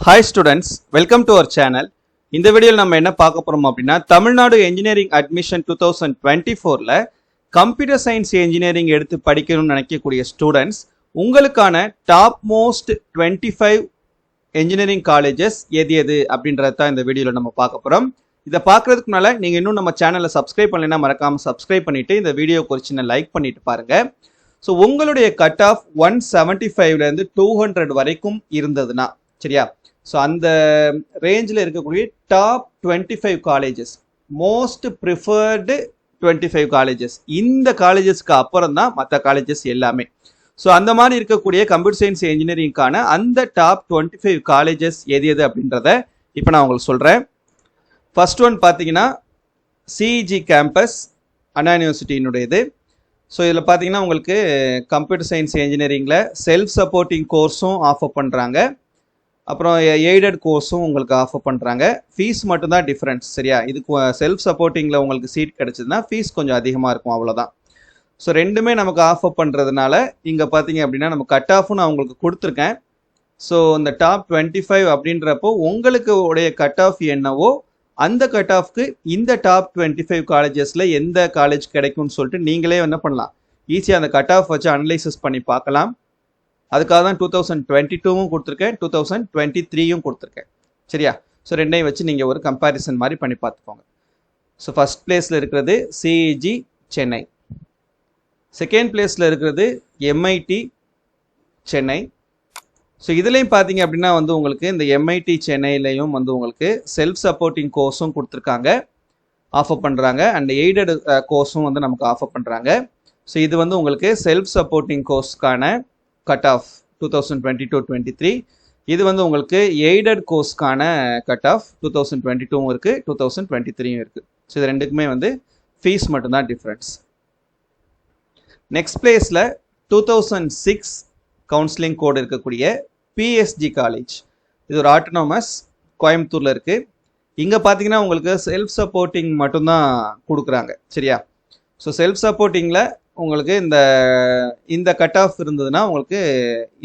Hi students, welcome to our channel. இந்த வீடியோல நம்ம என்ன பார்க்க போறோம் அப்படின்னா தமிழ்நாடு இன்ஜினியரிங் அட்மிஷன் 2024ல கம்ப்யூட்டர் சயின்ஸ் இன்ஜினியரிங் எடுத்து படிக்கணும்னு நினைக்கக்கூடிய ஸ்டூடெண்ட்ஸ் உங்களுக்கான டாப் மோஸ்ட் 25 இன்ஜினியரிங் காலேஜஸ் எது அப்படின்றத தான் இந்த வீடியோல நம்ம பார்க்க போறோம். இதை பார்க்கறதுக்கு முன்னால நீங்க இன்னும் நம்ம சேனலை சப்ஸ்கிரைப் பண்ணலைன்னா மறக்காம சப்ஸ்கிரைப் பண்ணிட்டு இந்த வீடியோக்கு ஒரு சின்ன லைக் பண்ணிட்டு பாருங்க. ஸோ உங்களுடைய கட் ஆஃப் 175ல இருந்து 200 வரைக்கும் இருந்ததுன்னா சரியா, ஸோ அந்த ரேஞ்சில் இருக்கக்கூடிய top 25 colleges, most preferred 25 colleges, இந்த காலேஜஸ்க்கு அப்புறம் தான் மற்ற காலேஜஸ் எல்லாமே. ஸோ அந்த மாதிரி இருக்கக்கூடிய கம்ப்யூட்டர் சயின்ஸ் இன்ஜினியரிங்கான அந்த டாப் 25 காலேஜஸ் எது அப்படின்றத இப்போ நான் உங்களுக்கு சொல்கிறேன். ஃபர்ஸ்ட் ஒன் பார்த்தீங்கன்னா சிஇஜி கேம்பஸ் அண்ணா யூனிவர்சிட்டியினுடையது. ஸோ இதில் பார்த்தீங்கன்னா உங்களுக்கு கம்ப்யூட்டர் சயின்ஸ் இன்ஜினியரிங்கில் செல்ஃப் சப்போர்ட்டிங் கோர்ஸும் ஆஃபர் பண்ணுறாங்க, அப்புறம் எய்டட் கோர்ஸும் உங்களுக்கு ஆஃபர் பண்ணுறாங்க. ஃபீஸ் மட்டும்தான் டிஃப்ரென்ஸ் சரியா. இதுக்கு செல்ஃப் சப்போர்ட்டிங்கில் உங்களுக்கு சீட் கிடச்சிதுன்னா ஃபீஸ் கொஞ்சம் அதிகமாக இருக்கும், அவ்வளோதான். ஸோ ரெண்டுமே நமக்கு ஆஃபர் பண்ணுறதுனால இங்கே பார்த்தீங்க அப்படின்னா நம்ம கட் ஆஃபும் நான் உங்களுக்கு கொடுத்துருக்கேன். ஸோ இந்த டாப் 25 அப்படின்றப்போ உங்களுக்கு உடைய கட் ஆஃப் என்னவோ அந்த கட் ஆஃப்க்கு இந்த டாப் 25 காலேஜஸில் எந்த காலேஜ் கிடைக்கும்னு சொல்லிட்டு நீங்களே என்ன பண்ணலாம், ஈஸியாக அந்த கட் ஆஃப் வச்சு அனலைசிஸ் பண்ணி பார்க்கலாம். அதுக்காக தான் 2022ம் கொடுத்துருக்கேன், 2023யும் கொடுத்துருக்கேன் சரியா. ஸோ ரெண்டையும் வச்சு நீங்கள் ஒரு கம்பேரிசன் மாதிரி பண்ணி பார்த்துக்கோங்க. ஸோ ஃபர்ஸ்ட் பிளேஸில் இருக்கிறது சிஇஜி சென்னை, செகண்ட் பிளேஸில் இருக்கிறது எம்ஐடி சென்னை. ஸோ இதுலேயும் பார்த்தீங்க அப்படின்னா வந்து உங்களுக்கு இந்த எம்ஐடி சென்னையிலையும் வந்து உங்களுக்கு செல்ஃப் சப்போர்ட்டிங் கோர்ஸும் கொடுத்துருக்காங்க, ஆஃபர் பண்ணுறாங்க, அண்ட் எய்டட் கோர்ஸும் வந்து நமக்கு ஆஃபர் பண்ணுறாங்க. ஸோ இது வந்து உங்களுக்கு செல்ஃப் சப்போர்ட்டிங் கோர்ஸ்க்கான கட் ஆஃப் 2022-23. இது வந்து உங்களுக்கு எய்டட் கோர்ஸ்க்கான கட் ஆஃப் 2022ம் இருக்குது, 2023யும் இருக்குது. ஸோ இது ரெண்டுக்குமே வந்து ஃபீஸ் மட்டும்தான் டிஃப்ரென்ஸ். நெக்ஸ்ட் பிளேஸில் 2006 கவுன்சிலிங் கோடு இருக்கக்கூடிய பிஎஸ்ஜி காலேஜ். இது ஒரு ஆட்டோனமஸ், கோயம்புத்தூரில் இருக்குது. இங்கே பார்த்தீங்கன்னா உங்களுக்கு செல்ஃப் சப்போர்ட்டிங் மட்டும்தான் கொடுக்குறாங்க சரியா. ஸோ செல்ஃப் சப்போர்ட்டிங்கில் உங்களுக்கு இந்த கட் ஆஃப் இருந்ததுன்னா உங்களுக்கு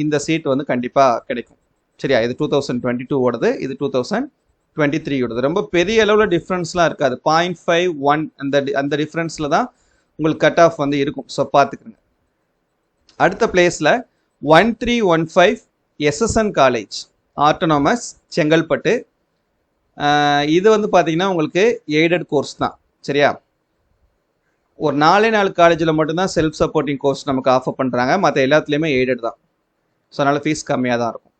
இந்த சீட் வந்து கண்டிப்பாக கிடைக்கும் சரியா. இது 2022ஓடது, இது 2023ஓடது. ரொம்ப பெரிய அளவில் டிஃப்ரென்ஸ்லாம் இருக்காது, 0.51 அந்த டிஃப்ரென்ஸில் தான் உங்களுக்கு கட் ஆஃப் வந்து இருக்கும். ஸோ பார்த்துக்குங்க. அடுத்த பிளேஸில் 1315 எஸ்எஸ்என் காலேஜ் ஆட்டோனமஸ் செங்கல்பட்டு. இது வந்து பார்த்தீங்கன்னா உங்களுக்கு எய்டட் கோர்ஸ் தான் சரியா. ஒரு 4 காலேஜில் மட்டும்தான் செல்ஃப் சப்போர்ட்டிங் கோர்ஸ் நமக்கு ஆஃபர் பண்ணுறாங்க, மற்ற எல்லாத்துலேயுமே எய்டட் தான். ஸோ அதனால் ஃபீஸ் கம்மியாக தான் இருக்கும்.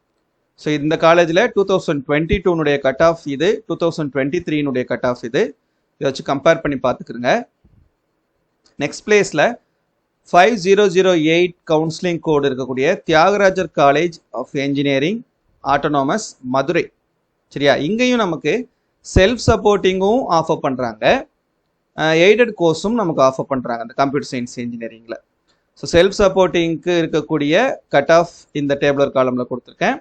ஸோ இந்த காலேஜில் 2022னுடைய கட் ஆஃப் இது, 2023னுடைய கட் ஆஃப் இது, இதை வச்சு கம்பேர் பண்ணி பார்த்துக்குறங்க. நெக்ஸ்ட் பிளேஸில் 5008 கவுன்சிலிங் கோடு இருக்கக்கூடிய Thiagarajar college of engineering autonomous Madurai சரியா. இங்கேயும் நமக்கு செல்ஃப் சப்போர்ட்டிங்கும் ஆஃபர் பண்ணுறாங்க, எய்டட் கோர்ஸும் நமக்கு ஆஃபர் பண்ணுறாங்க அந்த கம்ப்யூட்டர் சயின்ஸ் இன்ஜினியரிங்கில். ஸோ செல்ஃப் சப்போர்ட்டிங்க்கு இருக்கக்கூடிய கட் ஆஃப் இந்த டேபிளர் காலமில் கொடுத்துருக்கேன்,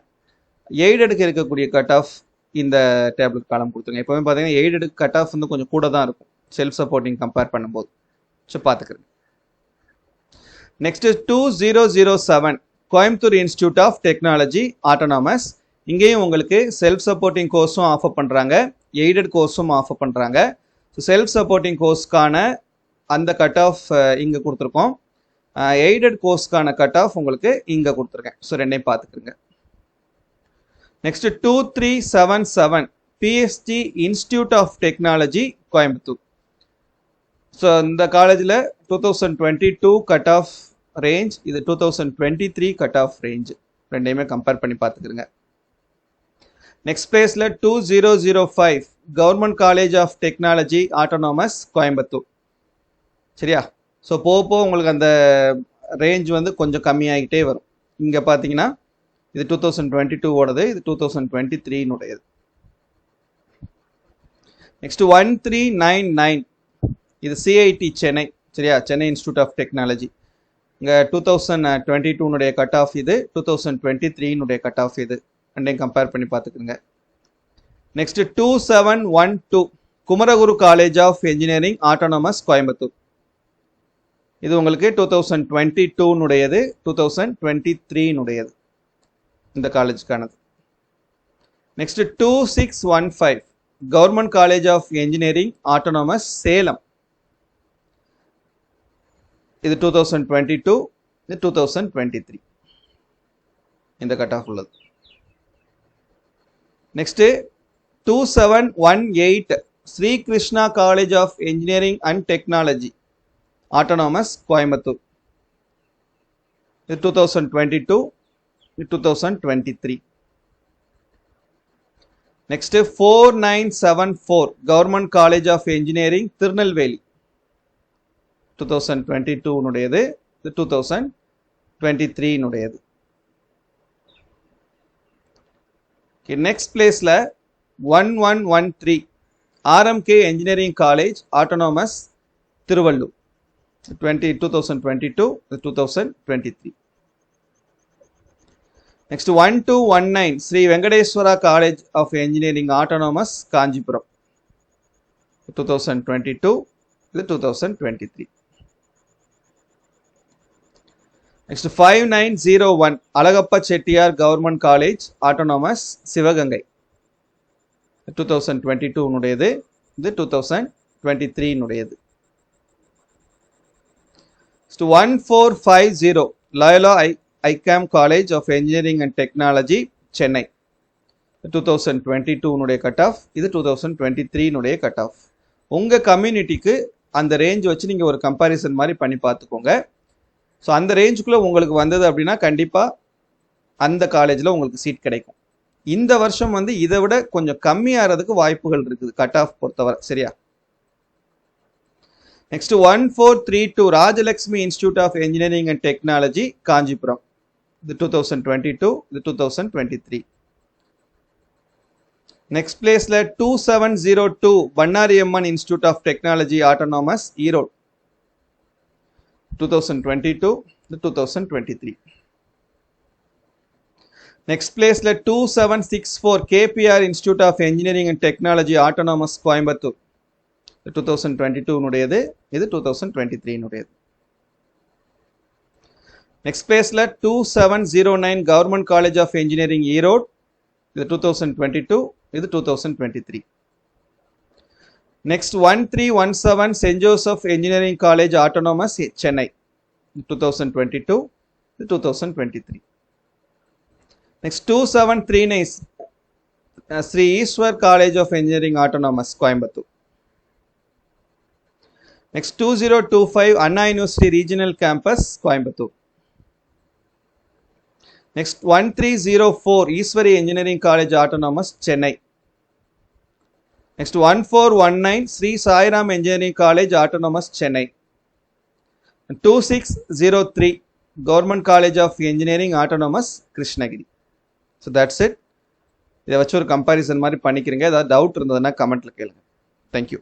எய்டடுக்கு இருக்கக்கூடிய கட் ஆஃப் இந்த டேபிளர் காலம் கொடுத்துருக்கேன். எப்போவுமே பார்த்தீங்கன்னா எய்டடுக்கு கட் ஆஃப் வந்து கொஞ்சம் கூட தான் இருக்கும் செல்ஃப் சப்போர்ட்டிங் கம்பேர் பண்ணும்போது. ஸோ பார்த்துக்கிறேன். Next 2007 Coimbatore institute of technology autonomous. இங்கேயும் உங்களுக்கு செல்ஃப் சப்போர்ட்டிங் கோர்ஸும் ஆஃபர் பண்ணுறாங்க, எய்டட் கோர்ஸும் ஆஃபர் பண்ணுறாங்க. ஸோ செல்ஃப் சப்போர்ட்டிங் கோர்ஸ்க்கான அந்த கட் ஆஃப் இங்கே கொடுத்துருக்கோம், எய்டட் கோர்ஸ்க்கான கட் ஆஃப் உங்களுக்கு இங்கே கொடுத்துருக்கேன். ஸோ ரெண்டையும் பார்த்துக்குங்க. Next 2377 PSG institute of technology Coimbatore. So இந்த காலேஜில் 2022 கட் ஆஃப் ரேஞ்ச், இது 2023 கட் ஆஃப் ரேஞ்ச், ரெண்டையுமே கம்பேர் பண்ணி பார்த்துக்குங்க. நெக்ஸ்ட் பிளேஸில் 2005 government college of technology autonomous Coimbatore சரியா. ஸோ போக உங்களுக்கு அந்த ரேஞ்ச் வந்து கொஞ்சம் கம்மியாகிட்டே வரும். இங்கே பார்த்தீங்கன்னா இது 2022ஓடது, இது 2023னுடையது. நெக்ஸ்ட் 1399 இது சிஐடி சென்னை சரியா, சென்னை இன்ஸ்டியூட் ஆஃப் டெக்னாலஜி. இங்கே 2022னுடைய கட் ஆஃப் இது, 2023னுடைய கட் ஆஃப் இது, ரெண்டையும் கம்பேர் பண்ணி பார்த்துக்குங்க. Next 2712 Kumaraguru college of engineering autonomous Coimbatore. இது உங்களுக்கு 2022னுடையது, 2023னுடையது இந்த காலேஜுக்கானது. Next 2615 government college of engineering autonomous Salem. இது 2022, இது 2023 இந்த கட் ஆஃப் உள்ளது. Next 2718 Sri Krishna college of engineering and technology autonomous Coimbatore. இது 2022, இது 2023. Next 4974 government college of engineering Tirunelveli 2022 உடையது, இது 2023 உடையது. நெக்ஸ்ட் பிளேஸ்ல 1113 RMK engineering college autonomous Tiruvallur 2022, 2023. Next 1219 Sri Venkateswara college of engineering autonomous Kanchipuram 2022, 2023. Next 5901 Alagappa Chettiar government college autonomous Sivaganga 2022 உடையது, இது 2023 உடையது. 1450 Loyola ICAM college of engineering and technology Chennai 2022 உடைய கட் ஆஃப், இது 2023 உடைய கட் ஆஃப். உங்க கம்யூனிட்டிக்கு அந்த ரேஞ்ச் வச்சு நீங்க ஒரு கம்பாரிசன் மாதிரி பண்ணி பார்த்துக்கோங்க. ஸோ அந்த ரேஞ்சுக்குள்ள உங்களுக்கு வந்தது அப்படின்னா கண்டிப்பா அந்த காலேஜ்ல உங்களுக்கு சீட் கிடைக்கும். இந்த வருஷம் இதை விட கொஞ்சம் கம்மியாகிறதுக்கு வாய்ப்புகள் இருக்குது கட் ஆஃப் பொறுத்தவரை, சரியா? Next 1432 Rajalakshmi institute of engineering and technology Kanchipuram, இது 2022, இது 2023. நெக்ஸ்ட் பிளேஸ்ல 2702 Bannari Amman institute of technology autonomous Erode 2022, இது 2023. நெக்ஸ்ட் பிளேஸ்ல 2764 KPR institute of engineering and technology autonomous Coimbatore 2022 உடையது, இது 2023 உடையது. நெக்ஸ்ட் பிளேஸ்ல 2709 government college of engineering Erode, இது 2022, இது 2023. Next 1317 saint Joseph engineering college autonomous Chennai 2022, இது 2023. Next 2739 Sri Eshwar college of engineering autonomous Coimbatore. Next 2025 Anna university regional campus Coimbatore. Next 1304 Easwari engineering college autonomous Chennai. Next 1419 Sri Sairam engineering college autonomous Chennai. 2603 government college of engineering autonomous Krishnagiri. So that's it. இதை வச்சு ஒரு comparison மாதிரி பண்ணிக்கிறீங்க. ஏதாவது doubt இருந்ததுன்னா கமெண்ட்ல கேளுங்க. தேங்க்யூ.